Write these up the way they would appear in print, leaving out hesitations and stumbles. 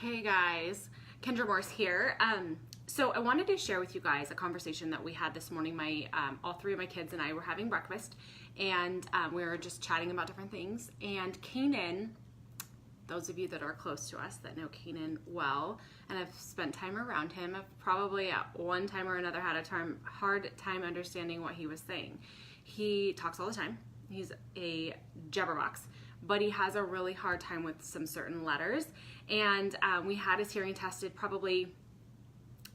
Hey guys, Kendra Morse here. So I wanted to share with you guys a conversation that we had this morning. All three of my kids and I were having breakfast, and we were just chatting about different things. And Kainen, those of you that are close to us that know Kainen well and have spent time around him, have probably at one time or another had a hard time understanding what he was saying. He talks all the time. He's a jabberbox, but he has a really hard time with some certain letters. And we had his hearing tested probably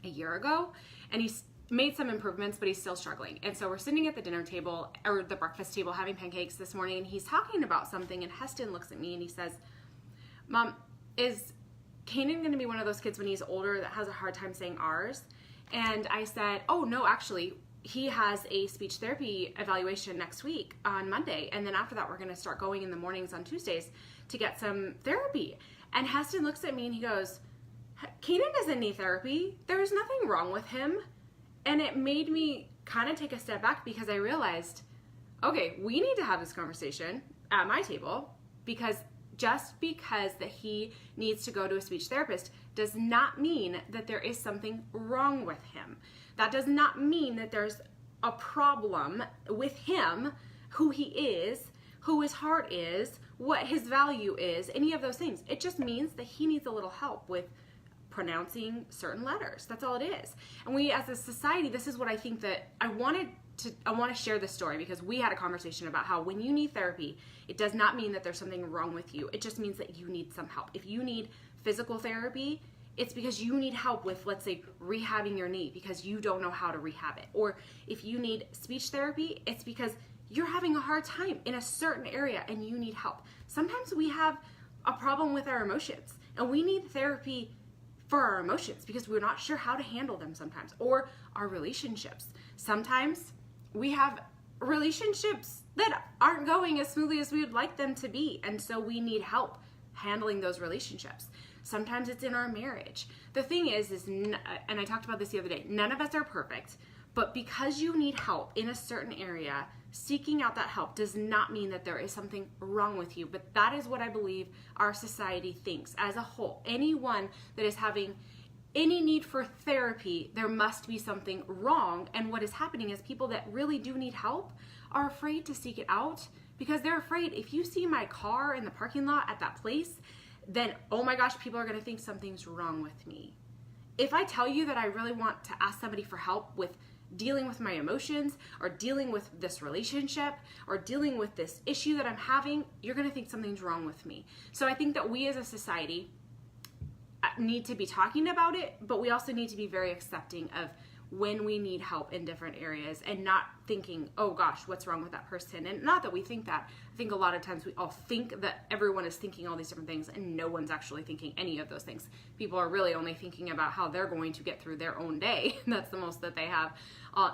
a year ago, and he's made some improvements, but he's still struggling. And so we're sitting at the dinner table, or the breakfast table, having pancakes this morning, and he's talking about something, and Heston looks at me and he says, "Mom, is Kainen going to be one of those kids when he's older that has a hard time saying R's?" And I said, "Oh, no, actually, he has a speech therapy evaluation next week on Monday, and then after that we're going to start going in the mornings on Tuesdays to get some therapy." And Heston looks at me and he goes, "Kainen doesn't need therapy. There's nothing wrong with him." And it made me kind of take a step back, because I realized, okay, we need to have this conversation at my table, because just because that he needs to go to a speech therapist does not mean that there is something wrong with him. That does not mean that there's a problem with him, who he is, who his heart is, what his value is, any of those things. It just means that he needs a little help with pronouncing certain letters. That's all it is. And we as a society, this is what I think that I want to share this story, because we had a conversation about how when you need therapy, it does not mean that there's something wrong with you. It just means that you need some help. If you need physical therapy, it's because you need help with, let's say, rehabbing your knee because you don't know how to rehab it. Or if you need speech therapy, it's because you're having a hard time in a certain area and you need help. Sometimes we have a problem with our emotions and we need therapy for our emotions because we're not sure how to handle them sometimes. Or our relationships. Sometimes we have relationships that aren't going as smoothly as we would like them to be, and so we need help handling those relationships. Sometimes it's in our marriage. The thing is, and I talked about this the other day, none of us are perfect, but because you need help in a certain area, seeking out that help does not mean that there is something wrong with you. But that is what I believe our society thinks as a whole. Anyone that is having any need for therapy, there must be something wrong. And what is happening is people that really do need help are afraid to seek it out, because they're afraid if you see my car in the parking lot at that place, then, oh my gosh, people are going to think something's wrong with me. If I tell you that I really want to ask somebody for help with dealing with my emotions, or dealing with this relationship, or dealing with this issue that I'm having, you're going to think something's wrong with me. So I think that we as a society need to be talking about it, but we also need to be very accepting of when we need help in different areas, and not thinking, oh gosh, what's wrong with that person? And not that we think that. I think a lot of times we all think that everyone is thinking all these different things, and no one's actually thinking any of those things. People are really only thinking about how they're going to get through their own day. That's the most that they have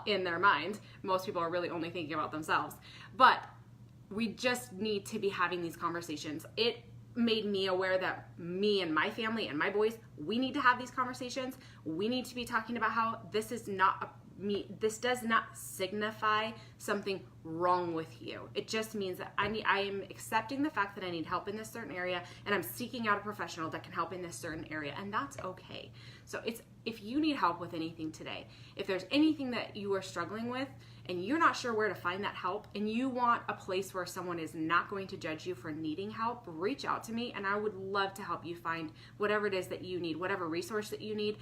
in their mind. Most people are really only thinking about themselves. But we just need to be having these conversations. It made me aware that me and my family and my boys, we need to have these conversations. We need to be talking about how this is not this does not signify something wrong with you. It just means that I am accepting the fact that I need help in this certain area, and I'm seeking out a professional that can help in this certain area, and that's okay. So if you need help with anything today, if there's anything that you are struggling with and you're not sure where to find that help, and you want a place where someone is not going to judge you for needing help, reach out to me, and I would love to help you find whatever it is that you need, whatever resource that you need,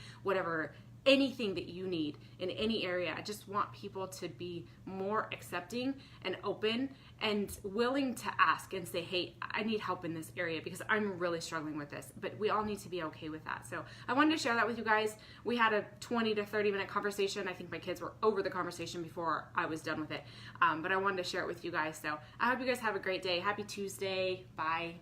anything that you need in any area. I just want people to be more accepting and open and willing to ask and say, hey, I need help in this area because I'm really struggling with this. But we all need to be okay with that. So I wanted to share that with you guys. We had a 20 to 30 minute conversation. I think my kids were over the conversation before I was done with it. But I wanted to share it with you guys. So I hope you guys have a great day. Happy Tuesday. Bye.